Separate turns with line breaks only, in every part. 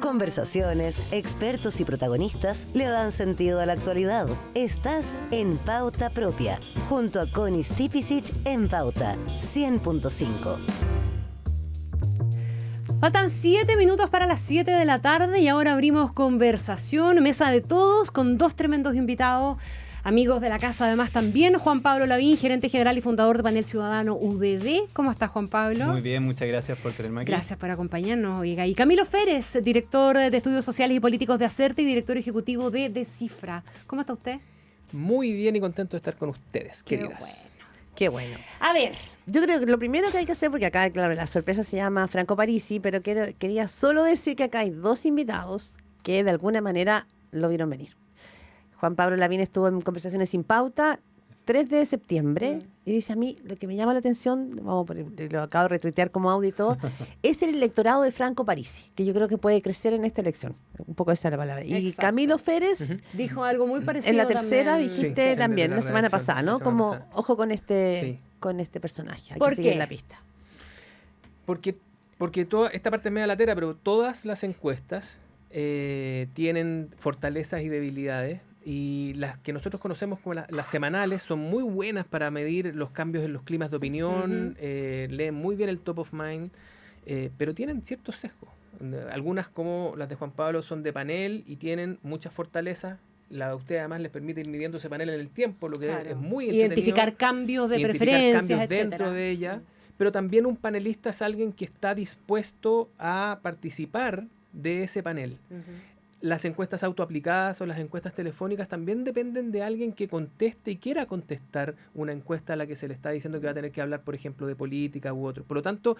Conversaciones, expertos y protagonistas le dan sentido a la actualidad. Estás en Pauta Propia, junto a Connie Stipicic en Pauta 100.5.
Faltan 7 minutos para las 7 de la tarde y ahora abrimos conversación, mesa de todos, con dos tremendos invitados, amigos de la casa además también. Juan Pablo Lavín, gerente general y fundador de Panel Ciudadano UDD. ¿Cómo estás, Juan Pablo?
Muy bien, muchas gracias por tenerme aquí.
Gracias por acompañarnos, oiga. Y Camilo Férez, director de Estudios Sociales y Políticos de Acerte y director ejecutivo de Descifra. ¿Cómo está usted?
Muy bien y contento de estar con ustedes, queridas.
Bueno.
Qué bueno.
A ver.
Yo creo que lo primero que hay que hacer, porque acá, claro, la sorpresa se llama Franco Parisi, pero quería solo decir que acá hay dos invitados que de alguna manera lo vieron venir. Juan Pablo Lavín estuvo en Conversaciones sin Pauta 3 de septiembre y dice: a mí lo que me llama la atención, lo acabo de retuitear como audio y todo, es el electorado de Franco Parisi, que yo creo que puede crecer en esta elección. Un poco esa es la palabra. Y
Exacto.
Camilo Férez
Dijo algo muy parecido.
en la tercera
también.
dijiste
Sí,
también,
de
la
la
semana
redacción,
pasada, ¿no?
la semana
Como,
pasada.
ojo con este personaje, hay que
¿Por
seguir
qué?
la pista.
Porque toda esta parte es media latera, pero todas las encuestas tienen fortalezas y debilidades. Y las que nosotros conocemos como las semanales son muy buenas para medir los cambios en los climas de opinión, leen muy bien el top of mind, pero tienen ciertos sesgos. Algunas, como las de Juan Pablo, son de panel y tienen muchas fortalezas. La de usted además les permite ir midiendo ese panel en el tiempo, lo que es muy entretenido.
Identificar cambios de
Identificar
preferencias,
cambios
etcétera.
dentro de ella. Pero también un panelista es alguien que está dispuesto a participar de ese panel. Las encuestas autoaplicadas o las encuestas telefónicas también dependen de alguien que conteste y quiera contestar una encuesta a la que se le está diciendo que va a tener que hablar, por ejemplo, de política u otro. Por lo tanto,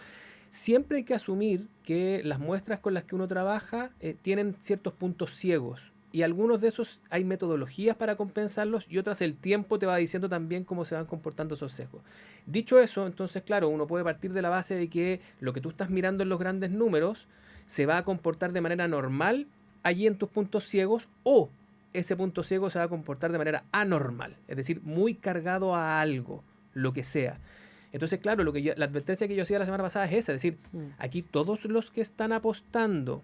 siempre hay que asumir que las muestras con las que uno trabaja tienen ciertos puntos ciegos. Y algunos de esos hay metodologías para compensarlos y otras el tiempo te va diciendo también cómo se van comportando esos sesgos. Dicho eso, entonces, claro, uno puede partir de la base de que lo que tú estás mirando en los grandes números se va a comportar de manera normal allí en tus puntos ciegos, o ese punto ciego se va a comportar de manera anormal, es decir, muy cargado a algo, lo que sea. Entonces, claro, la advertencia que yo hacía la semana pasada es esa, es decir, aquí todos los que están apostando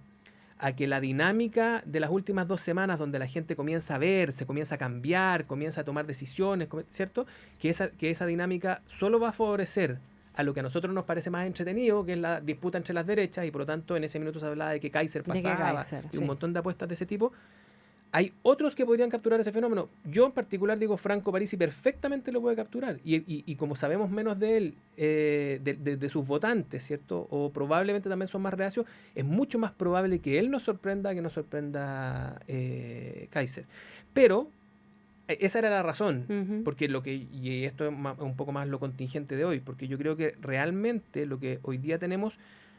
a que la dinámica de las últimas 2 semanas, donde la gente comienza a ver, se comienza a cambiar, comienza a tomar decisiones, ¿cierto? Que esa dinámica solo va a favorecer a lo que a nosotros nos parece más entretenido, que es la disputa entre las derechas, y por lo tanto en ese minuto se hablaba de que Kaiser pasaba, y un montón de apuestas de ese tipo. Hay otros que podrían capturar ese fenómeno. Yo en particular digo, Franco Parisi perfectamente lo puede capturar, y como sabemos menos de él, de sus votantes, ¿cierto? O probablemente también son más reacios, es mucho más probable que él nos sorprenda que nos sorprenda Kaiser. Pero esa era la razón, porque y esto es un poco más lo contingente de hoy, porque yo creo que realmente lo que hoy día tenemos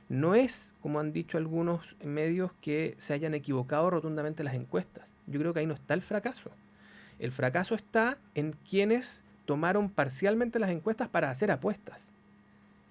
no es, como han dicho algunos medios, que se hayan equivocado rotundamente las encuestas. Yo creo que ahí no está el fracaso. El fracaso está en quienes tomaron parcialmente las encuestas para hacer apuestas.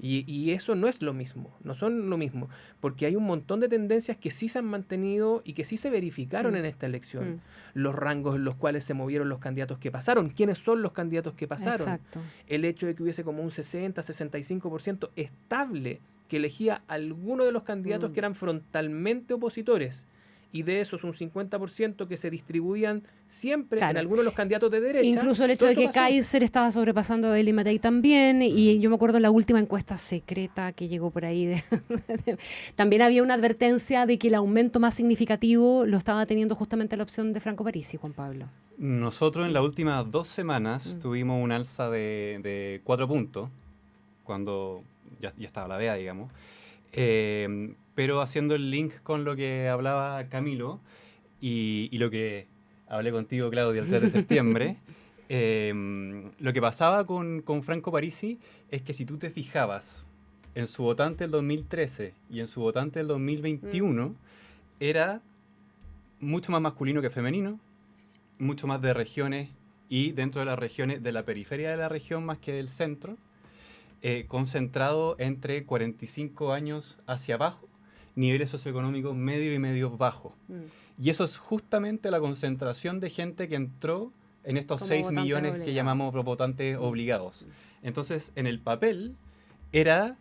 Y eso no es lo mismo, no son lo mismo, porque hay un montón de tendencias que sí se han mantenido y que sí se verificaron en esta elección. Los rangos en los cuales se movieron los candidatos que pasaron, quiénes son los candidatos que pasaron.
Exacto.
El hecho de que hubiese como un 60-65% estable que elegía alguno de los candidatos que eran frontalmente opositores, y de esos un 50% que se distribuían siempre en algunos de los candidatos de derecha.
Incluso el hecho de que Kaiser estaba sobrepasando a Eli Matei también, y yo me acuerdo la última encuesta secreta que llegó por ahí. También había una advertencia de que el aumento más significativo lo estaba teniendo justamente la opción de Franco Parisi, Juan Pablo.
Nosotros en las últimas 2 semanas tuvimos un alza de 4 puntos, cuando ya estaba la vea, digamos. Pero haciendo el link con lo que hablaba Camilo y lo que hablé contigo, Claudia, el 3 de septiembre, lo que pasaba con Franco Parisi es que si tú te fijabas en su votante del 2013 y en su votante del 2021, era mucho más masculino que femenino, mucho más de regiones, y dentro de las regiones, de la periferia de la región más que del centro, concentrado entre 45 años hacia abajo, niveles socioeconómicos medio y medio bajos. Y eso es justamente la concentración de gente que entró en estos 6 millones que llamamos los votantes obligados. Entonces, en el papel, era,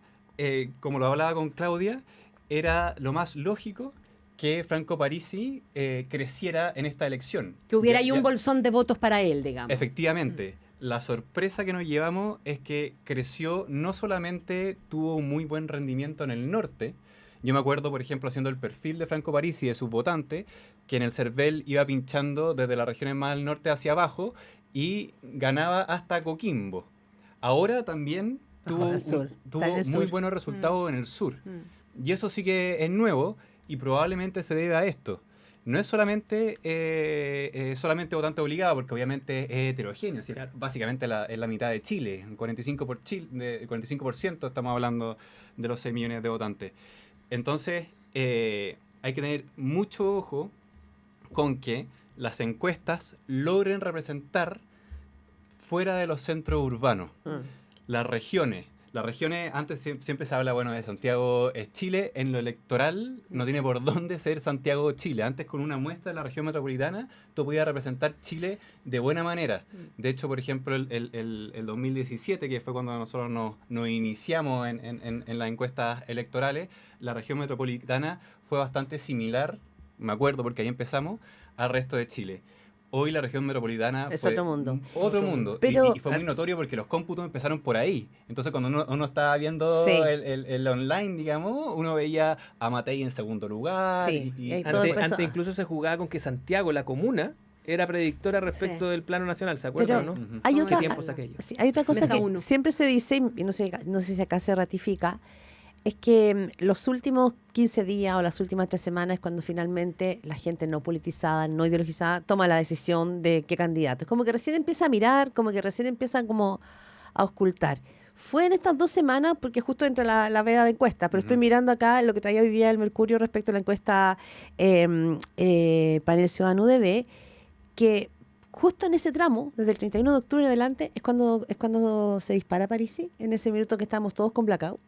como lo hablaba con Claudia, era lo más lógico que Franco Parisi creciera en esta elección.
Que hubiera
Ya-
ahí un
ya-
bolsón de votos para él, digamos.
Efectivamente. La sorpresa que nos llevamos es que creció, no solamente tuvo un muy buen rendimiento en el norte. Yo me acuerdo, por ejemplo, haciendo el perfil de Franco Parisi y de sus votantes, que en el CERVEL iba pinchando desde las regiones más al norte hacia abajo y ganaba hasta Coquimbo. Ahora también tuvo,
Ahora al sur.
tuvo
Está en el
muy
sur.
buenos resultados en el sur.
Mm.
Y eso sí que es nuevo y probablemente se debe a esto. No es solamente votante obligado, porque obviamente es heterogéneo. ¿Sí?
Claro.
Básicamente es la mitad de Chile, un 45%, estamos hablando de los 6 millones de votantes. Entonces, hay que tener mucho ojo con que las encuestas logren representar fuera de los centros urbanos. Las regiones, antes siempre se habla, bueno, de Santiago es Chile, en lo electoral no tiene por dónde ser Santiago Chile. Antes con una muestra de la región metropolitana, tú podías representar Chile de buena manera. De hecho, por ejemplo, el 2017, que fue cuando nosotros nos iniciamos en las encuestas electorales, la región metropolitana fue bastante similar, me acuerdo porque ahí empezamos, al resto de Chile. Hoy la región metropolitana
Es
fue
otro mundo.
Otro mundo.
Pero-
Y fue muy notorio porque los cómputos empezaron por ahí. Entonces, cuando uno estaba viendo
Sí.
el online, digamos, uno veía a Matei en segundo lugar.
Sí,
y-
y todo
Antes,
empezó-
antes incluso se jugaba con que Santiago, la comuna, era predictora respecto
Sí.
del plano nacional, ¿se acuerdan,
Pero
no?
Ujú.
hay
¿Qué
otra,
tiempos aquellos?
sí, hay otra cosa
Mesa
que
uno.
siempre se dice, y no sé si acá se ratifica, es que los últimos 15 días o las últimas 3 semanas es cuando finalmente la gente no politizada, no ideologizada, toma la decisión de qué candidato. Es como que recién empieza a mirar, como que recién empieza como a auscultar. Fue en estas 2 semanas, porque justo entra la veda de encuesta, pero estoy
Ujú.
mirando acá lo que traía hoy día el Mercurio respecto a la encuesta Panel Ciudadano UDD, que justo en ese tramo, desde el 31 de octubre en adelante, es cuando se dispara Parisi, en ese minuto que estamos todos con blackout.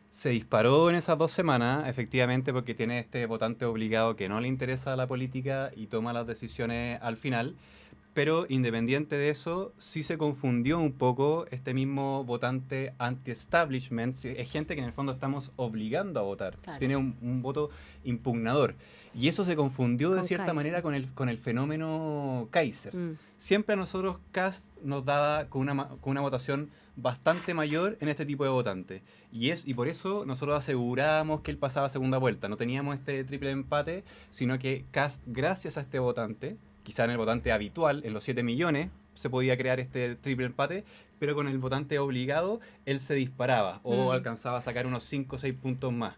Se disparó en esas 2 semanas, efectivamente, porque tiene este votante obligado que no le interesa la política y toma las decisiones al final. Pero independiente de eso, sí se confundió un poco este mismo votante anti-establishment. Sí, es gente que en el fondo estamos obligando a votar.
Claro.
Tiene un voto impugnador. Y eso se confundió de
Con
cierta
Kaiser.
manera con el fenómeno Kaiser.
Mm.
Siempre a nosotros Kast nos daba con una votación bastante mayor en este tipo de votantes. Y por eso nosotros asegurábamos que él pasaba a segunda vuelta. No teníamos este triple empate, sino que Kast, gracias a este votante, quizá en el votante habitual, en los 7 millones, se podía crear este triple empate, pero con el votante obligado, él se disparaba o alcanzaba a sacar unos 5 o 6 puntos más.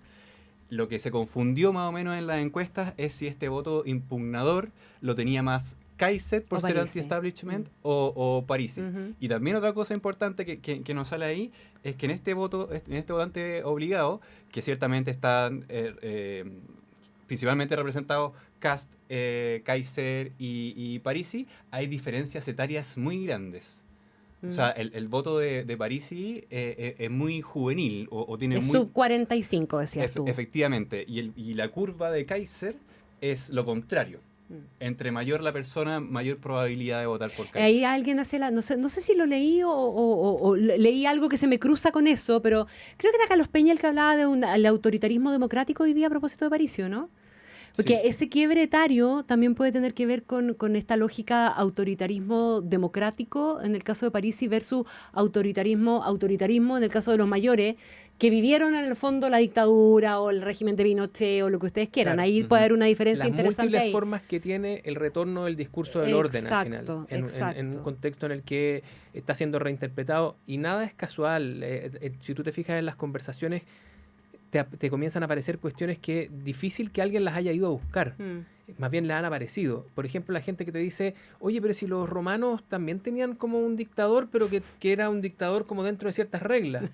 Lo que se confundió más o menos en las encuestas es si este voto impugnador lo tenía más Kaiser por
O
ser
Parisi.
anti-establishment o Parisi.
Ujú.
Y también otra cosa importante que nos sale ahí es que en este votante obligado, que ciertamente están principalmente representados Kast, Kaiser y Parisi, hay diferencias etarias muy grandes. O sea, el voto de Parisi es muy juvenil o tiene
Es
muy...
sub 45, decías tú.
Efectivamente. Y la curva de Kaiser es lo contrario.
Mm.
Entre mayor la persona, mayor probabilidad de votar por Kaiser.
Ahí alguien hace no sé si lo leí o leí algo que se me cruza con eso, pero creo que era Carlos Peña el que hablaba de el autoritarismo democrático hoy día a propósito de Paricio, ¿no? Porque
Sí.
ese quiebre etario también puede tener que ver con esta lógica autoritarismo democrático en el caso de Parisi versus autoritarismo en el caso de los mayores que vivieron en el fondo la dictadura o el régimen de Pinochet o lo que ustedes quieran.
Claro.
Ahí puede haber una diferencia
Las
interesante
múltiples
ahí.
formas que tiene el retorno del discurso del orden al final,
Exacto,
en un
exacto.
contexto en el que está siendo reinterpretado y nada es casual. Si tú te fijas en las conversaciones, te comienzan a aparecer cuestiones que difícil que alguien las haya ido a buscar. Más bien le han aparecido. Por ejemplo, la gente que te dice, oye, pero si los romanos también tenían como un dictador, pero que era un dictador como dentro de ciertas reglas.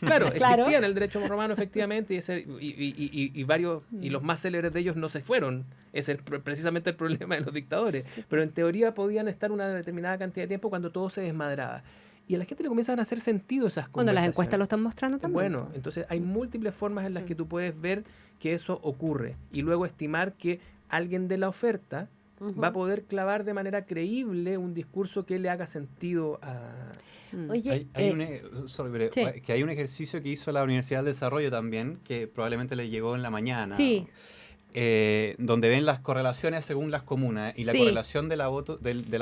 Claro,
Claro.
existía en el derecho romano efectivamente y varios, y los más célebres de ellos no se fueron. Ese es precisamente el problema de los dictadores. Pero en teoría podían estar una determinada cantidad de tiempo cuando todo se desmadraba. Y a la gente le comienzan a hacer sentido esas
Cuando las
conversaciones.
encuestas lo están mostrando también.
Bueno, entonces hay múltiples formas en las que tú puedes ver que eso ocurre y luego estimar que alguien de la oferta va a poder clavar de manera creíble un discurso que le haga sentido a...
Oye,
que hay un ejercicio que hizo la Universidad del Desarrollo también, que probablemente le llegó en la mañana.
Sí.
donde ven las correlaciones según las comunas y la
Sí.
correlación de la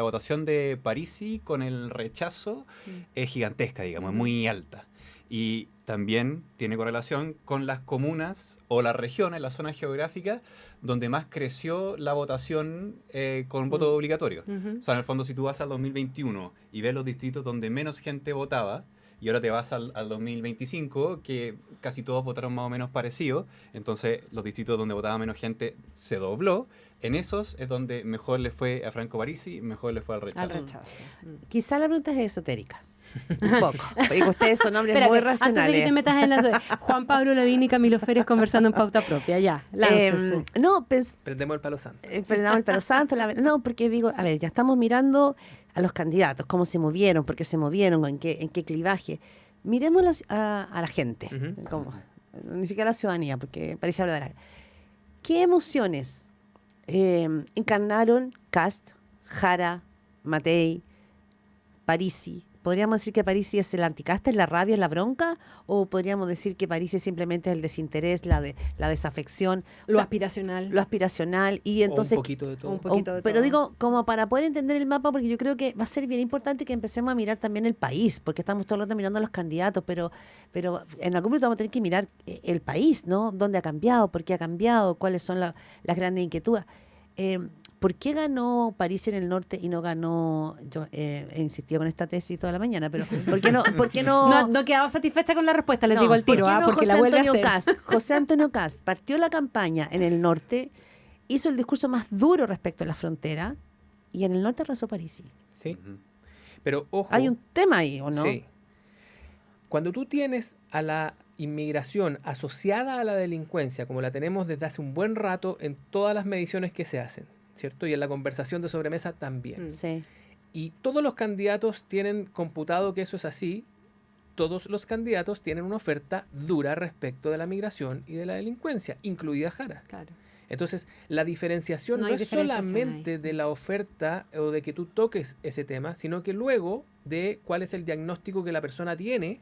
votación de Parisi con el rechazo es gigantesca, digamos, es muy alta. Y también tiene correlación con las comunas o las regiones, las zonas geográficas, donde más creció la votación con voto obligatorio.
Ujú.
O sea, en el fondo, si tú vas al 2021 y ves los distritos donde menos gente votaba, y ahora te vas al 2025, que casi todos votaron más o menos parecido, entonces los distritos donde votaba menos gente se dobló. En esos es donde mejor le fue a Franco Parisi, mejor le fue al rechazo.
Al rechazo.
Quizá la pregunta es esotérica. Un poco. Porque ustedes son hombres
Espérate,
muy
antes de que
racionales.
te metas en las... Juan Pablo Lavín y Camilo Férez conversando en Pauta Propia. Ya, láncese.
No,
Prendemos el palo santo.
perdón, el palo santo. No, porque digo, a ver, ya estamos mirando a los candidatos, cómo se movieron, por qué se movieron, en qué clivaje. Miremos a la gente,
Ujú.
como, ni siquiera a la ciudadanía, porque parece hablar de la... ¿Qué emociones encarnaron Kast, Jara, Matei, Parisi? ¿Podríamos decir que Parisi es el anticasta, es la rabia, es la bronca? ¿O podríamos decir que Parisi simplemente es el desinterés, la desafección? O
Lo
sea,
aspiracional.
lo aspiracional. Y entonces,
O un poquito de todo.
un poquito de
pero
todo.
digo, como para poder entender el mapa, porque yo creo que va a ser bien importante que empecemos a mirar también el país, porque estamos todo el rato mirando a los candidatos, pero en algún momento vamos a tener que mirar el país, ¿no? ¿Dónde ha cambiado? ¿Por qué ha cambiado? ¿Cuáles son las grandes inquietudes? ¿Por qué ganó París en el norte y no ganó, yo he insistido con esta tesis toda la mañana, pero ¿por qué no?
No he quedado satisfecha con la respuesta, les
No,
digo al tiro,
¿por qué no
porque la vuelve a hacer.
José Antonio Kast partió la campaña en el norte, hizo el discurso más duro respecto a la frontera y en el norte arrasó Parisi.
¿Sí?
Ujú.
Pero ojo.
Hay un tema ahí, ¿o no?
Sí. Cuando tú tienes a la inmigración asociada a la delincuencia, como la tenemos desde hace un buen rato en todas las mediciones que se hacen, ¿cierto? Y en la conversación de sobremesa también.
Sí.
Y todos los candidatos tienen computado que eso es así. Todos los candidatos tienen una oferta dura respecto de la migración y de la delincuencia, incluida Jara.
Claro.
Entonces, la diferenciación
No
no,
hay
es
diferenciación
solamente
ahí.
de la oferta o de que tú toques ese tema, sino que luego de cuál es el diagnóstico que la persona tiene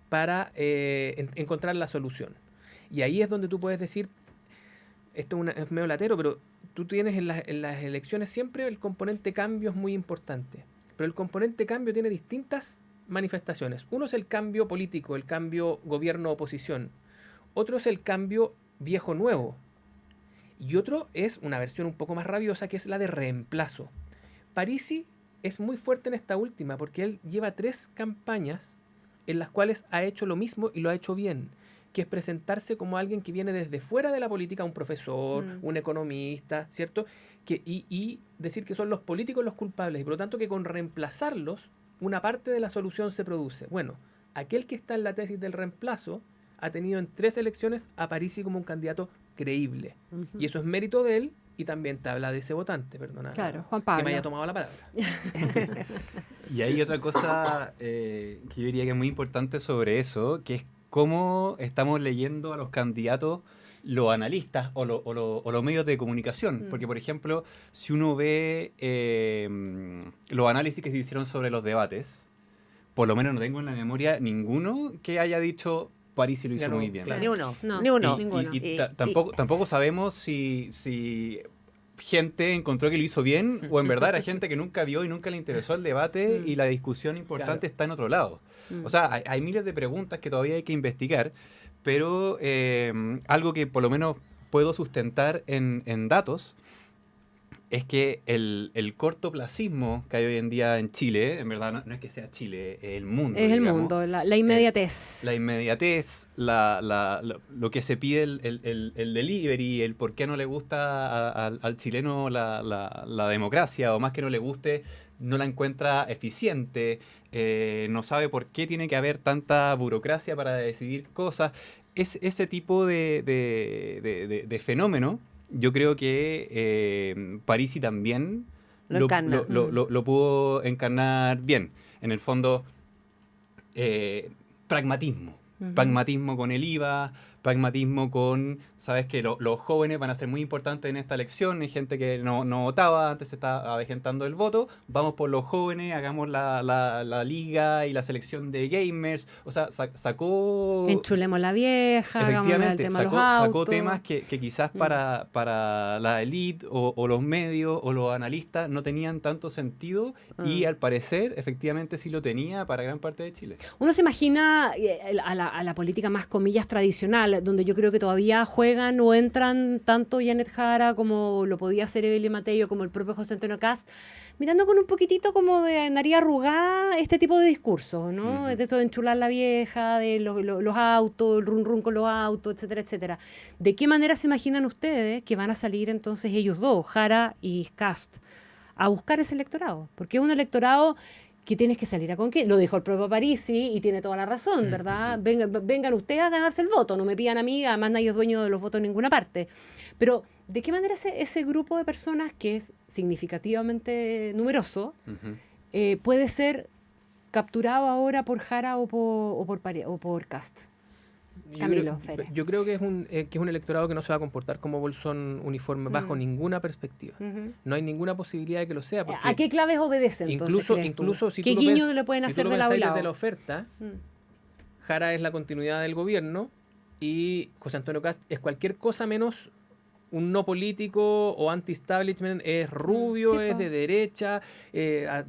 para encontrar la solución. Y ahí es donde tú puedes decir, esto es medio latero, pero tú tienes en las elecciones siempre el componente cambio es muy importante. Pero el componente cambio tiene distintas manifestaciones. Uno es el cambio político, el cambio gobierno-oposición. Otro es el cambio viejo-nuevo. Y otro es una versión un poco más rabiosa, que es la de reemplazo. Parisi es muy fuerte en esta última, porque él lleva 3 campañas en las cuales ha hecho lo mismo y lo ha hecho bien, que es presentarse como alguien que viene desde fuera de la política, un profesor, un economista, ¿cierto? Y decir que son los políticos los culpables, y por lo tanto que con reemplazarlos, una parte de la solución se produce. Bueno, aquel que está en la tesis del reemplazo ha tenido en 3 elecciones a Parisi como un candidato creíble.
Ujú.
Y eso es mérito de él, y también te habla de ese votante, perdona.
Claro, Juan
Que
Pablo.
me haya tomado la palabra.
Y hay otra cosa que yo diría que es muy importante sobre eso, que es cómo estamos leyendo a los candidatos, los analistas o los medios de comunicación. Porque, por ejemplo, si uno ve los análisis que se hicieron sobre los debates, por lo menos no tengo en la memoria ninguno que haya dicho Parisi lo hizo
Ganó,
muy bien.
claro.
Ni uno,
No.
ni uno.
Ninguno.
Y tampoco sabemos si gente encontró que lo hizo bien o en verdad era gente que nunca vio y nunca le interesó el debate y la discusión importante
Claro.
está en otro lado. O sea, hay miles de preguntas que todavía hay que investigar, pero algo que por lo menos puedo sustentar en datos es que el cortoplacismo que hay hoy en día en Chile, en verdad no es que sea Chile, es el mundo.
Es el
digamos.
mundo, la inmediatez.
La inmediatez, lo que se pide el delivery, el por qué no le gusta al chileno la democracia, o más que no le guste, no la encuentra eficiente, no sabe por qué tiene que haber tanta burocracia para decidir cosas. Ese tipo de fenómeno, yo creo que Parisi también
Lo encarna.
lo pudo encarnar bien. En el fondo, pragmatismo. Pragmatismo con el IVA, pragmatismo con, sabes que los jóvenes van a ser muy importantes en esta elección, hay gente que no votaba, antes se estaba avejentando el voto, vamos por los jóvenes, hagamos la liga y la selección de gamers, o sea, sacó...
Enchulemos la vieja, hagamos el
Efectivamente,
tema de los
sacó
autos.
temas que quizás para la élite o los medios o los analistas no tenían tanto sentido y al parecer efectivamente sí lo tenía para gran parte de Chile.
Uno se imagina a la política más comillas tradicional, donde yo creo que todavía juegan o entran tanto Janet Jara como lo podía hacer Evelyn Matei o como el propio José Antonio Kast, mirando con un poquitito como de nariz arrugada este tipo de discursos, ¿no? De esto de enchular la vieja, de los autos, el run con los autos, etcétera, etcétera. ¿De qué manera se imaginan ustedes que van a salir entonces ellos dos, Jara y Kast, a buscar ese electorado? Porque es un electorado que tienes que salir a conquistar. Lo dijo el propio Parisi y tiene toda la razón, ¿verdad? Vengan ustedes a ganarse el voto, no me pidan a mí, además nadie es dueño de los votos en ninguna parte. Pero, ¿de qué manera ese grupo de personas, que es significativamente numeroso, puede ser capturado ahora por Jara o por Kast? Camilo Férez.
Yo creo que es un electorado que no se va a comportar como bolsón uniforme bajo ninguna perspectiva. No hay ninguna posibilidad de que lo sea. Porque
¿a qué claves obedece entonces?
Incluso si
¿qué
tú
guiño le pueden hacer de lado y lado?
desde la oferta, Jara es la continuidad del gobierno y José Antonio Kast es cualquier cosa menos un no político o anti-establishment, es rubio, es de derecha,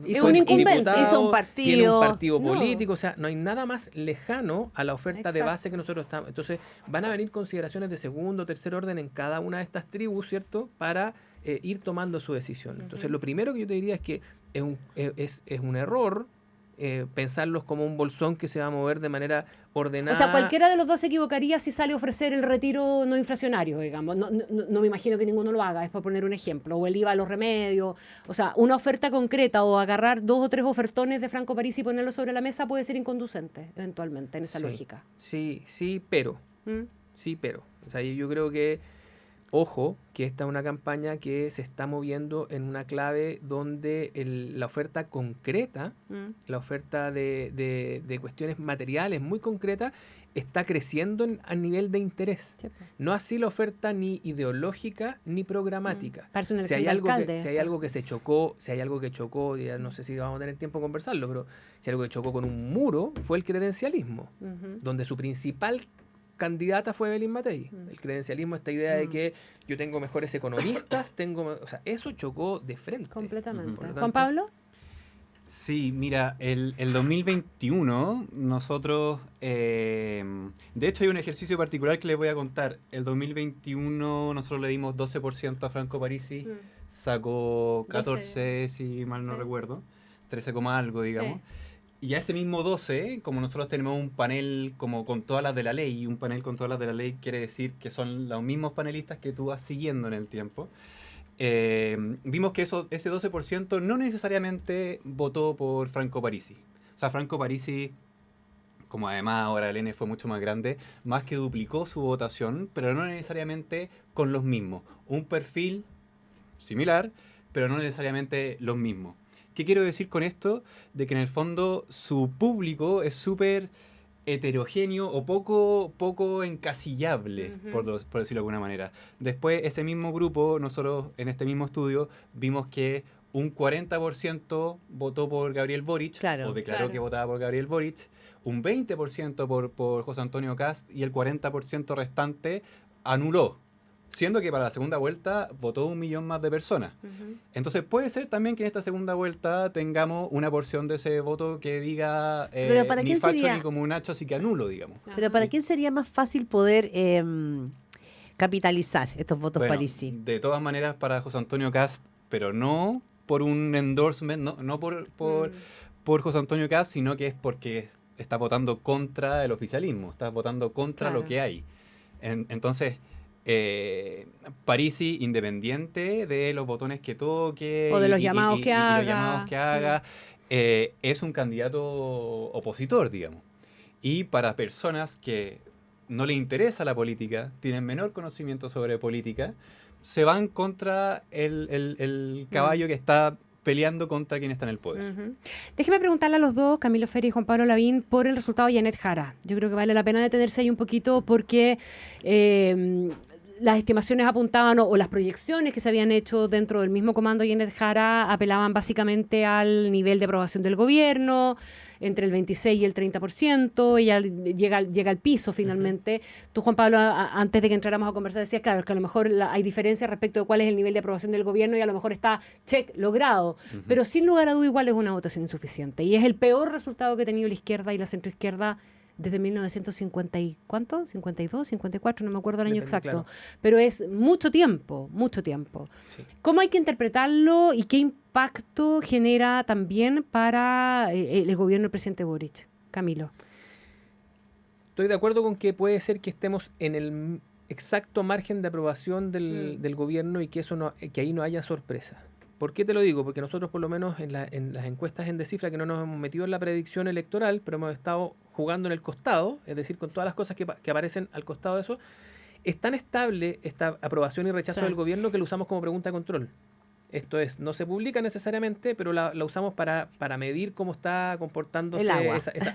hizo un incumbente, hizo un partido,
tiene un partido político, o sea, no hay nada más lejano a la oferta de base que nosotros estamos. Entonces, van a venir consideraciones de segundo o tercer orden en cada una de estas tribus, ¿cierto?, para ir tomando su decisión. Entonces, lo primero que yo te diría es que es un error pensarlos como un bolsón que se va a mover de manera ordenada.
O sea, cualquiera de los dos se equivocaría si sale a ofrecer el retiro no inflacionario, digamos. No me imagino que ninguno lo haga, es para poner un ejemplo. O el IVA a los remedios. O sea, una oferta concreta o agarrar 2 o 3 ofertones de Franco Parisi y ponerlos sobre la mesa puede ser inconducente, eventualmente, en esa lógica.
Sí, pero. Sí, pero. O sea, yo creo que ojo, que esta es una campaña que se está moviendo en una clave donde la oferta concreta, la oferta de cuestiones materiales muy concretas, está creciendo a nivel de interés. Sí, pues. No así la oferta ni ideológica ni programática.
Parece una
si hay algo que se chocó, ya no sé si vamos a tener tiempo de conversarlo, pero si hay algo que chocó con un muro fue el credencialismo, donde su principal candidata fue Evelyn Matei. El credencialismo, esta idea de que yo tengo mejores economistas, o sea, eso chocó de frente.
Completamente. Juan Pablo.
Sí, mira, el 2021 nosotros, de hecho hay un ejercicio particular que les voy a contar. El 2021 nosotros le dimos 12% a Franco Parisi, sacó 14, si mal no recuerdo, 13, algo, digamos. Sí. Y a ese mismo 12, como nosotros tenemos un panel como con todas las de la ley, y un panel con todas las de la ley quiere decir que son los mismos panelistas que tú vas siguiendo en el tiempo, vimos que ese 12% no necesariamente votó por Franco Parisi. O sea, Franco Parisi, como además ahora el N fue mucho más grande, más que duplicó su votación, pero no necesariamente con los mismos. Un perfil similar, pero no necesariamente los mismos. ¿Qué quiero decir con esto? De que en el fondo su público es súper heterogéneo o poco encasillable, por decirlo de alguna manera. Después, ese mismo grupo, nosotros en este mismo estudio, vimos que un 40% votó por Gabriel Boric, o declaró que votaba por Gabriel Boric, un 20% por José Antonio Kast y el 40% restante anuló. Siendo que para la segunda vuelta votó 1 millón más de personas. Entonces puede ser también que en esta segunda vuelta tengamos una porción de ese voto que diga ni facho ni como un hacho, así que anulo, digamos.
Pero ¿para quién sería más fácil poder capitalizar estos votos Parisi?
De todas maneras para José Antonio Kast, pero no por un endorsement, no por José Antonio Kast, sino que es porque está votando contra el oficialismo, está votando contra lo que hay. Entonces... Parisi, independiente de los botones que toque
o de los llamados que haga,
es un candidato opositor, digamos. Y para personas que no les interesa la política, tienen menor conocimiento sobre política, se van contra el caballo que está peleando contra quien está en el poder.
Déjeme preguntarle a los dos, Camilo Feria y Juan Pablo Lavín, por el resultado de Janet Jara. Yo creo que vale la pena detenerse ahí un poquito porque las estimaciones apuntaban o las proyecciones que se habían hecho dentro del mismo comando Janet Jara apelaban básicamente al nivel de aprobación del gobierno, entre el 26 y el 30%, ella llega al piso finalmente. Tú, Juan Pablo, antes de que entráramos a conversar, decías, claro, es que a lo mejor hay diferencias respecto de cuál es el nivel de aprobación del gobierno y a lo mejor está check logrado, pero sin lugar a duda igual es una votación insuficiente y es el peor resultado que ha tenido la izquierda y la centroizquierda desde 1950 y ¿cuánto? 52, 54, no me acuerdo el año exacto. Claro. Pero es mucho tiempo, mucho tiempo. Sí. ¿Cómo hay que interpretarlo y qué impacto genera también para el gobierno del presidente Boric? Camilo.
Estoy de acuerdo con que puede ser que estemos en el exacto margen de aprobación del gobierno y que que ahí no haya sorpresa. ¿Por qué te lo digo? Porque nosotros, por lo menos en las encuestas en Descifra, que no nos hemos metido en la predicción electoral, pero hemos estado jugando en el costado, es decir, con todas las cosas que aparecen al costado de eso, es tan estable esta aprobación y rechazo del gobierno que lo usamos como pregunta de control. Esto es, no se publica necesariamente, pero la usamos para medir cómo está comportándose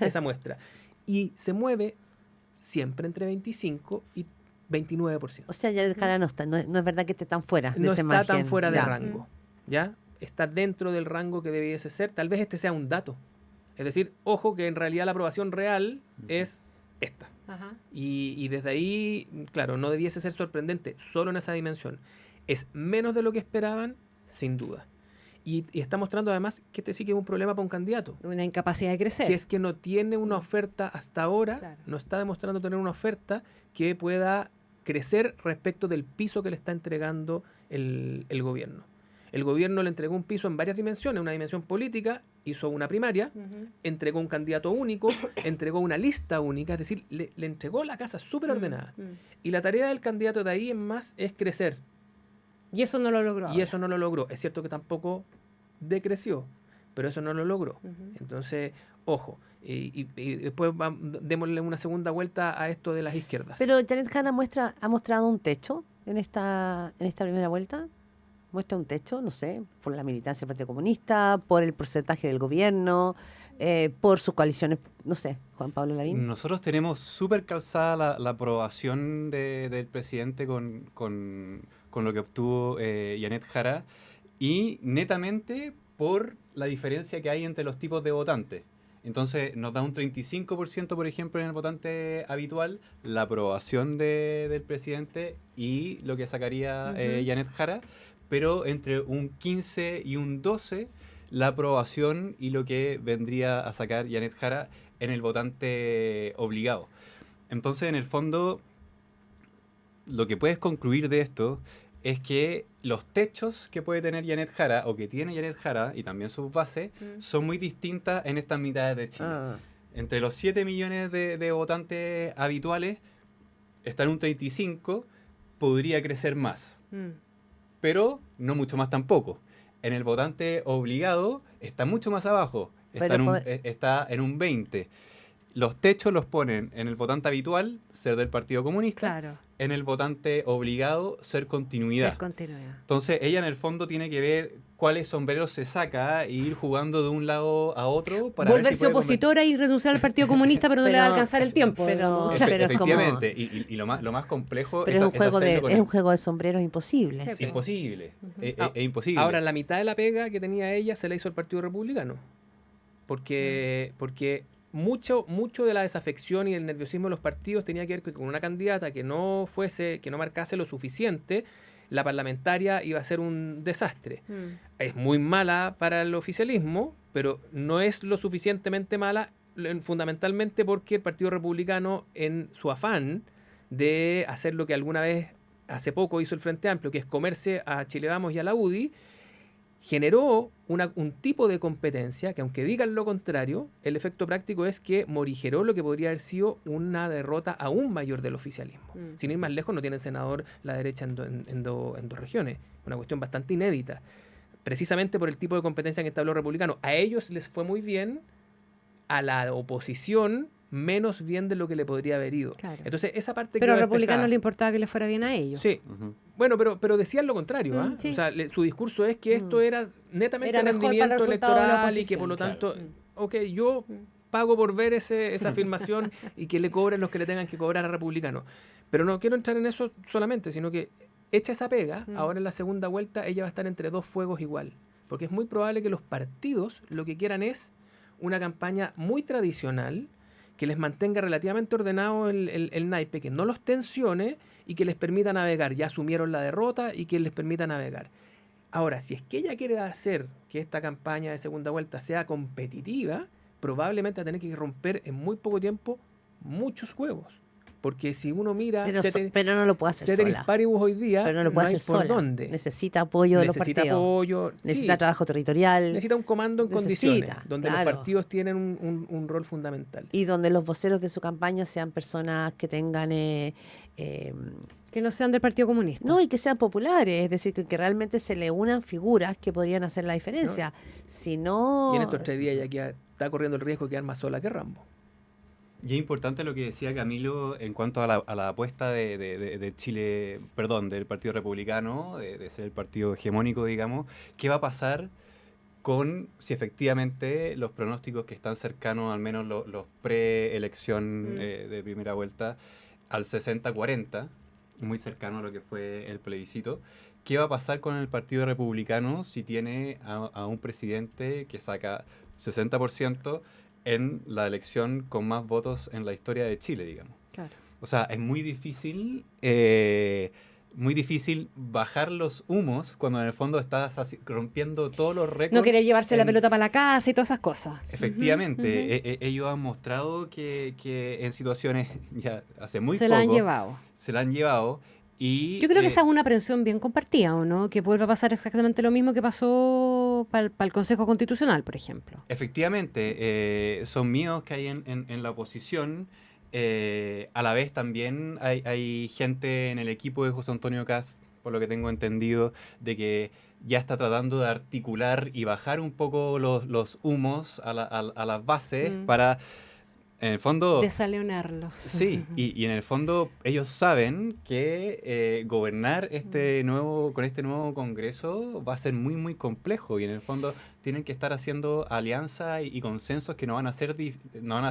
esa muestra. Y se mueve siempre entre 25 y 29%.
O sea, Janet Jara no es verdad que esté tan fuera de
no
ese
está
margen.
Tan fuera de rango. ¿Ya? Está dentro del rango que debiese ser. Tal vez este sea un dato. Es decir, ojo que en realidad la aprobación real es esta. Ajá. Y desde ahí, claro, no debiese ser sorprendente solo en esa dimensión. Es menos de lo que esperaban, sin duda. Y está mostrando además que este sí que es un problema para un candidato.
Una incapacidad de crecer.
Que es que no tiene una oferta hasta ahora, no está demostrando tener una oferta que pueda crecer respecto del piso que le está entregando el gobierno. El gobierno le entregó un piso en varias dimensiones, una dimensión política, hizo una primaria, entregó un candidato único, entregó una lista única, es decir, le entregó la casa súper ordenada. Y la tarea del candidato de ahí en más es crecer.
Y eso no lo logró.
Y eso no lo logró. Es cierto que tampoco decreció, pero eso no lo logró. Entonces, ojo, y después démosle una segunda vuelta a esto de las izquierdas.
Pero Janet Jara ha mostrado un techo en esta primera vuelta. Muestra un techo, no sé, por la militancia del Partido Comunista, por el porcentaje del gobierno, por sus coaliciones, no sé, Juan Pablo Lavín.
Nosotros tenemos súper calzada la aprobación del presidente con lo que obtuvo Janet Jara y netamente por la diferencia que hay entre los tipos de votantes. Entonces nos da un 35%, por ejemplo, en el votante habitual, la aprobación del presidente y lo que sacaría Janet Jara, pero entre un 15 y un 12 la aprobación y lo que vendría a sacar Janet Jara en el votante obligado. Entonces, en el fondo, lo que puedes concluir de esto es que los techos que puede tener Janet Jara o que tiene Janet Jara y también sus bases son muy distintas en estas mitades de Chile. Entre los 7 millones de votantes habituales está en un 35, podría crecer más. Pero no mucho más tampoco. En el votante obligado está mucho más abajo, está en un 20. Los techos los ponen en el votante habitual, ser del Partido Comunista,
claro.
En el votante obligado, ser continuidad. Entonces ella en el fondo tiene que ver cuáles sombreros se saca e ir jugando de un lado a otro para
volverse
ver si
opositora y renunciar al Partido Comunista, pero no le va a alcanzar el tiempo.
Pero
efectivamente, y lo más complejo
es un juego de sombreros imposible.
Sí, imposible. Es imposible.
Ahora, la mitad de la pega que tenía ella se la hizo el Partido Republicano. Porque mucho de la desafección y el nerviosismo de los partidos tenía que ver con una candidata que no marcase lo suficiente. La parlamentaria iba a ser un desastre. Es muy mala para el oficialismo, pero no es lo suficientemente mala, fundamentalmente porque el Partido Republicano, en su afán de hacer lo que alguna vez, hace poco, hizo el Frente Amplio, que es comerse a Chile Vamos y a la UDI, generó un tipo de competencia que, aunque digan lo contrario, el efecto práctico es que morigeró lo que podría haber sido una derrota aún mayor del oficialismo. Sin ir más lejos, no tiene senador la derecha en dos regiones. Una cuestión bastante inédita. Precisamente por el tipo de competencia que establó Republicano. A ellos les fue muy bien, a la oposición menos bien de lo que le podría haber ido.
Claro.
Entonces, esa parte
pero a los republicanos le importaba que le fuera bien a ellos.
Sí. Bueno, pero decían lo contrario, ¿ah?
Sí.
O sea, su discurso es que esto era netamente
Era mejor para el
rendimiento
resultado de la
electoral y que
oposición.
por lo tanto,
Claro.
ok, yo pago por ver esa afirmación y que le cobren los que le tengan que cobrar a republicanos. Pero no quiero entrar en eso solamente, sino que hecha esa pega, ahora en la segunda vuelta ella va a estar entre dos fuegos igual. Porque es muy probable que los partidos lo que quieran es una campaña muy tradicional que les mantenga relativamente ordenado el naipe, que no los tensione y que les permita navegar. Ya asumieron la derrota y que les permita navegar. Ahora, si es que ella quiere hacer que esta campaña de segunda vuelta sea competitiva, probablemente va a tener que romper en muy poco tiempo muchos huevos. Porque si uno mira...
Pero no lo puede hacer
Ceteris
sola.
paribus hoy día,
Pero no lo puede
hay
hacer
por
sola.
dónde.
Necesita apoyo de los
Necesita
partidos.
apoyo.
Necesita
sí,
trabajo territorial.
necesita un comando en condiciones, donde
claro.
los partidos tienen un rol fundamental.
Y donde los voceros de su campaña sean personas que tengan...
Que no sean del Partido Comunista.
no, y que sean populares, es decir, que realmente se le unan figuras que podrían hacer la diferencia. Si no...
Y en estos 3 días ya está corriendo el riesgo de quedar más sola que Rambo.
Y es importante lo que decía Camilo en cuanto a la apuesta de Chile, perdón, del Partido Republicano, de ser el partido hegemónico, digamos. ¿Qué va a pasar con si efectivamente los pronósticos que están cercanos, al menos los preelección de primera vuelta, al 60-40, muy cercano a lo que fue el plebiscito? ¿Qué va a pasar con el Partido Republicano si tiene a un presidente que saca 60% en la elección con más votos en la historia de Chile, digamos?
Claro.
O sea, es muy difícil bajar los humos cuando en el fondo estás rompiendo todos los récords.
No querer llevarse la pelota para la casa y todas esas cosas.
Efectivamente, ellos han mostrado que en situaciones ya hace muy
Se
poco
la han llevado.
se la han llevado. Y,
Yo creo que esa es una aprensión bien compartida, ¿o no? Que vuelva a pasar exactamente lo mismo que pasó para el Consejo Constitucional, por ejemplo.
Efectivamente, son míos que hay en la oposición. A la vez también hay gente en el equipo de José Antonio Kast, por lo que tengo entendido, de que ya está tratando de articular y bajar un poco los humos a las bases para, en el fondo...
Desaleonarlos.
Sí, y en el fondo ellos saben que gobernar con este nuevo Congreso va a ser muy, muy complejo, y en el fondo tienen que estar haciendo alianzas y consensos que no van a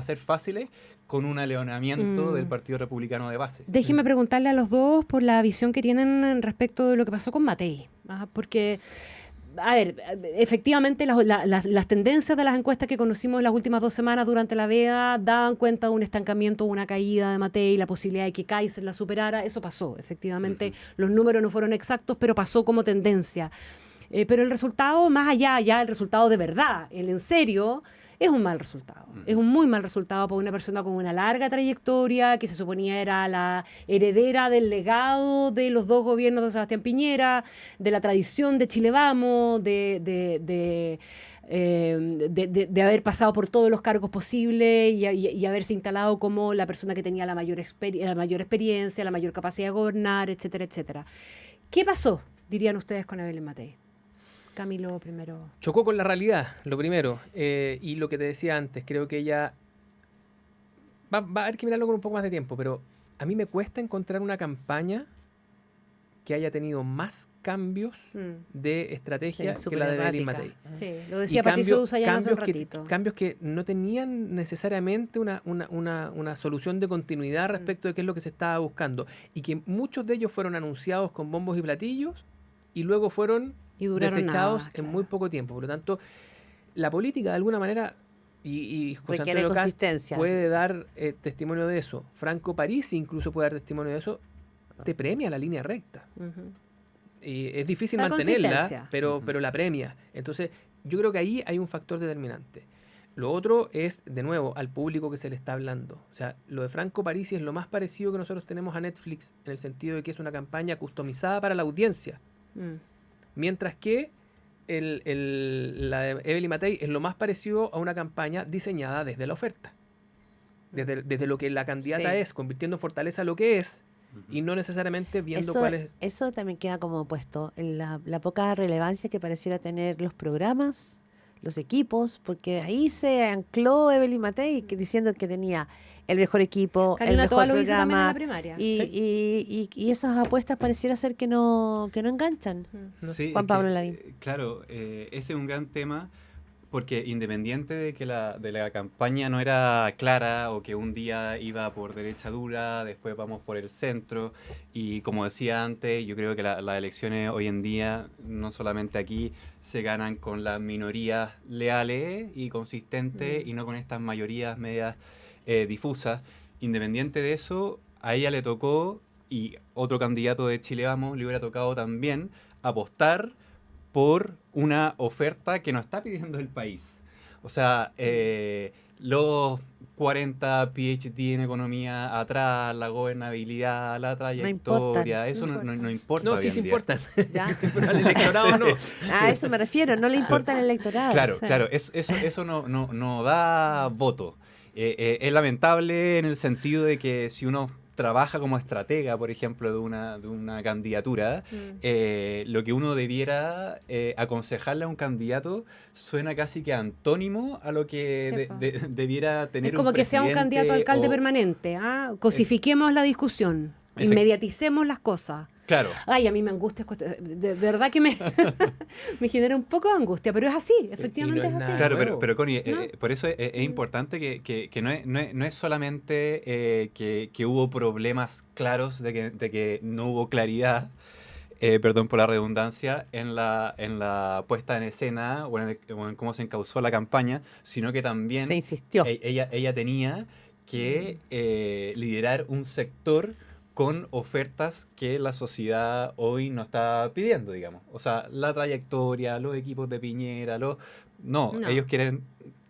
ser fáciles con un aleonamiento del Partido Republicano de base.
Déjenme preguntarle a los dos por la visión que tienen respecto de lo que pasó con Matei. Porque, a ver, efectivamente las tendencias de las encuestas que conocimos en las últimas 2 semanas durante la veda daban cuenta de un estancamiento, una caída de Matei, la posibilidad de que Kaiser la superara. Eso pasó, efectivamente. Los números no fueron exactos, pero pasó como tendencia. Pero el resultado, más allá ya el resultado de verdad, el en serio, es un mal resultado. Es un muy mal resultado para una persona con una larga trayectoria, que se suponía era la heredera del legado de los 2 gobiernos de Sebastián Piñera, de la tradición de Chile Vamos, de haber pasado por todos los cargos posibles y haberse instalado como la persona que tenía la mayor experiencia, la mayor capacidad de gobernar, etcétera, etcétera. ¿Qué pasó, dirían ustedes, con Evelyn Matei? Camilo primero.
Chocó con la realidad, lo primero. Y lo que te decía antes, creo que ella... Va a haber que mirarlo con un poco más de tiempo, pero a mí me cuesta encontrar una campaña que haya tenido más cambios de estrategia que la de Evelyn Matei.
Sí, lo decía Patricio Usayán hace un ratito.
Cambios que no tenían necesariamente una solución de continuidad respecto de qué es lo que se estaba buscando. Y que muchos de ellos fueron anunciados con bombos y platillos y luego fueron desechados en muy poco tiempo. Por lo tanto, la política de alguna manera, y José Antonio Kast puede dar testimonio de eso, Franco Parisi incluso puede dar testimonio de eso, te premia la línea recta. Es difícil mantenerla, pero la premia. Entonces, yo creo que ahí hay un factor determinante. Lo otro es, de nuevo, al público que se le está hablando. O sea, lo de Franco Parisi es lo más parecido que nosotros tenemos a Netflix, en el sentido de que es una campaña customizada para la audiencia. Mientras que la de Evelyn Matei es lo más parecido a una campaña diseñada desde la oferta. Desde lo que la candidata es, convirtiendo en fortaleza lo que es, y no necesariamente viendo cuál es...
Eso también queda como puesto en la poca relevancia que pareciera tener los programas, los equipos, porque ahí se ancló Evelyn Matei diciendo que tenía el mejor equipo,
Karina
el
Toa
mejor
lo hizo también en la
programa.
primaria.
Y esas apuestas pareciera ser que no enganchan.
Sí,
Juan
es
Pablo
que,
Lavín.
claro, ese es un gran tema porque independiente de que de la campaña no era clara o que un día iba por derecha dura, después vamos por el centro y como decía antes, yo creo que las elecciones hoy en día, no solamente aquí, se ganan con las minorías leales y consistentes y no con estas mayorías medias difusas. Independiente de eso, a ella le tocó, y otro candidato de Chile Vamos le hubiera tocado también, apostar por una oferta que nos está pidiendo el país. O sea, los 40 PhD en economía atrás, la gobernabilidad, la trayectoria, eso no importa.
No,
hoy
sí
en
se
día.
importan.
¿Ya?
Pero al electorado no.
A eso me refiero, no le importa el electorado.
Claro,
O sea,
claro, eso no da voto. Es lamentable en el sentido de que si uno trabaja como estratega, por ejemplo, de una candidatura, lo que uno debiera aconsejarle a un candidato suena casi que antónimo a lo que debiera tener
es como
un
que sea un
presidente
candidato a alcalde
o-
permanente. Cosifiquemos la discusión y mediaticemos las cosas.
Claro.
Ay, a mí me angustia, de verdad que me, me genera un poco de angustia, pero es así, efectivamente
no es
es así.
nada.
Claro,
nuevo.
pero Connie,
¿No?
por eso es importante que no es solamente que hubo problemas claros de que no hubo claridad, perdón por la redundancia, en la puesta en escena o en cómo se encauzó la campaña, sino que también
se insistió.
ella tenía que liderar un sector con ofertas que la sociedad hoy no está pidiendo, digamos. O sea, la trayectoria, los equipos de Piñera, No, ellos quieren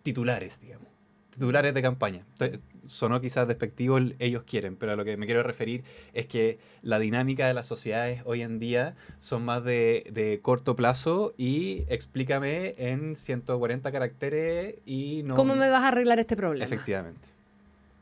titulares, digamos. Titulares de campaña. Sonó quizás despectivo el ellos quieren, pero a lo que me quiero referir es que la dinámica de las sociedades hoy en día son más de corto plazo y explícame en 140 caracteres y no...
¿Cómo me vas a arreglar este problema?
Efectivamente.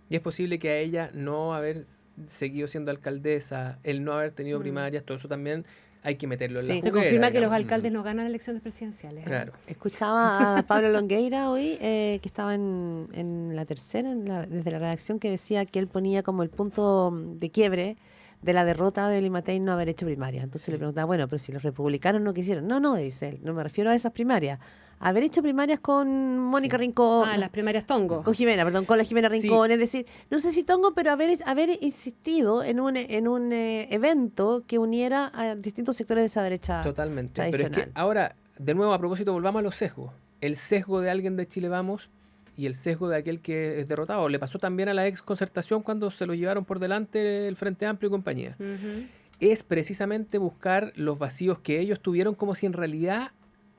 Y es posible que a ella no haber seguido siendo alcaldesa, el no haber tenido primarias, todo eso también hay que meterlo en la
Sí.
Se
juguera,
confirma que los
digamos.
alcaldes no ganan elecciones presidenciales.
Claro.
Escuchaba a Pablo Longueira hoy, que estaba en la tercera, desde la redacción, que decía que él ponía como el punto de quiebre de la derrota de Evelyn Matei no haber hecho primaria. Entonces le preguntaba, bueno, pero si los republicanos no quisieron. No, dice él, no me refiero a esas primarias. Haber hecho primarias con Mónica Rincón.
Las primarias Tongo.
Con Jimena, perdón, con la Jimena
Sí.
Rincón. Es decir, no sé si Tongo, pero haber insistido en un evento que uniera a distintos sectores de esa derecha
Totalmente. Pero es
tradicional.
que ahora, de nuevo, a propósito, volvamos a los sesgos. El sesgo de alguien de Chile Vamos y el sesgo de aquel que es derrotado. Le pasó también a la ex Concertación cuando se lo llevaron por delante el Frente Amplio y compañía.
Ujú.
Es precisamente buscar los vacíos que ellos tuvieron, como si en realidad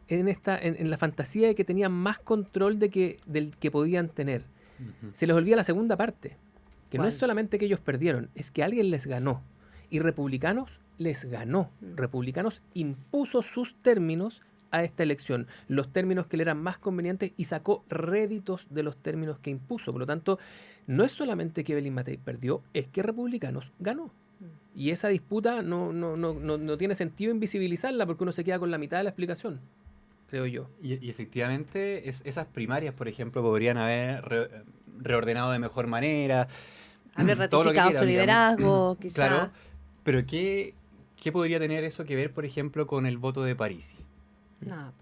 en la fantasía de que tenían más control del que podían tener. Se les olvida la segunda parte, que no
¿Cuál?
es solamente que ellos perdieron, es que alguien les ganó. Y Republicanos les ganó. Republicanos impuso sus términos a esta elección, los términos que le eran más convenientes, y sacó réditos de los términos que impuso. Por lo tanto, no es solamente que Evelyn Matei perdió, es que Republicanos ganó. Y esa disputa no tiene sentido invisibilizarla porque uno se queda con la mitad de la explicación, creo yo.
Y efectivamente, esas primarias, por ejemplo, podrían haber reordenado de mejor manera.
Haber
todo lo que
ratificado su
quieran, digamos.
liderazgo, quizá.
Claro, pero ¿qué podría tener eso que ver, por ejemplo, con el voto de Parisi?
Nada.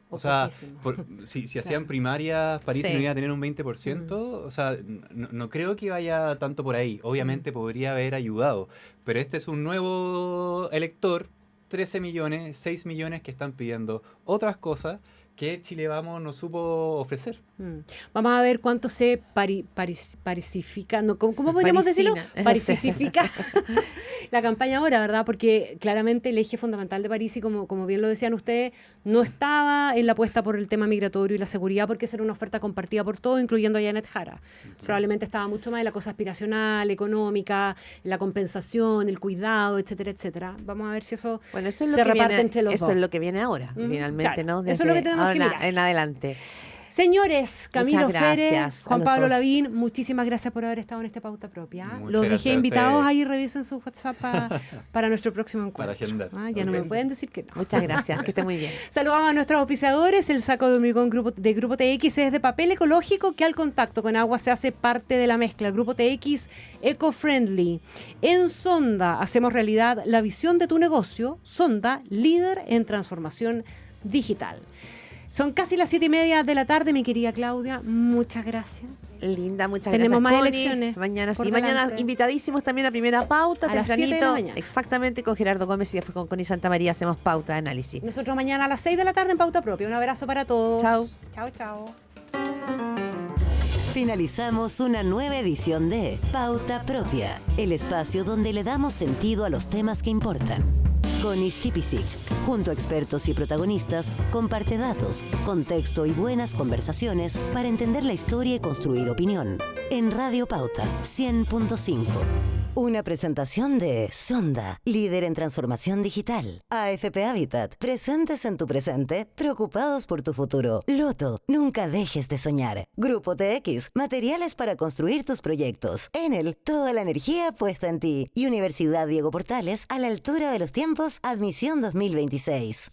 O sea,
poquísimo.
si hacían primarias, Parisi
Sí.
no iba a tener un 20%, o sea, no creo que vaya tanto por ahí. Obviamente podría haber ayudado, pero este es un nuevo elector, 13 millones, 6 millones que están pidiendo otras cosas que Chile Vamos no supo ofrecer.
Vamos a ver cuánto se parisifica, no, ¿cómo podríamos decirlo?
Parisina.
Parisifica la campaña ahora, ¿verdad? Porque claramente el eje fundamental de Parisi, como bien lo decían ustedes, no estaba en la apuesta por el tema migratorio y la seguridad, porque esa era una oferta compartida por todos, incluyendo a Janet Jara. Probablemente estaba mucho más en la cosa aspiracional, económica, la compensación, el cuidado, etcétera, etcétera. Vamos a ver si eso
Bueno, eso es lo
se
que
reparte
viene,
entre los
eso
dos.
es lo que viene ahora,
Ujú,
finalmente,
claro.
¿no?
Eso es lo que tenemos que
ahora
mirar.
en adelante.
Señores, Camilo
Muchas gracias
Férez,
a
Juan
los
Pablo
dos.
Lavín, muchísimas gracias por haber estado en esta pauta propia.
Muchas
Los
gracias
dejé
a
invitados
ustedes.
ahí, revisen su WhatsApp para nuestro próximo encuentro.
Para agendar.
Ya no me pueden decir que no.
Muchas gracias, que esté muy bien.
Saludamos a nuestros auspiciadores. El saco de hormigón de Grupo TX es de papel ecológico que al contacto con agua se hace parte de la mezcla. Grupo TX Eco-Friendly. En Sonda hacemos realidad la visión de tu negocio. Sonda, líder en transformación digital. Son casi las 7:30 de la tarde, mi querida Claudia. Muchas gracias.
Linda, muchas
Tenemos
gracias.
más
Connie.
elecciones
Mañana
por
sí. Mañana
delante.
invitadísimos también a Primera Pauta,
A las 7 de la
tempranito.
mañana.
Exactamente, con Gerardo Gómez y después con Connie Santamaría hacemos pauta de análisis.
Nosotros mañana a las 6 de la tarde en Pauta Propia. Un abrazo para todos.
Chao.
Chao, chao.
Finalizamos una nueva edición de Pauta Propia, el espacio donde le damos sentido a los temas que importan. Con Stipicic, junto a expertos y protagonistas, comparte datos, contexto y buenas conversaciones para entender la historia y construir opinión. En Radio Pauta 100.5. Una presentación de Sonda, líder en transformación digital. AFP Habitat, presentes en tu presente, preocupados por tu futuro. Loto, nunca dejes de soñar. Grupo TX, materiales para construir tus proyectos. Enel, toda la energía puesta en ti. Y Universidad Diego Portales, a la altura de los tiempos, admisión 2026.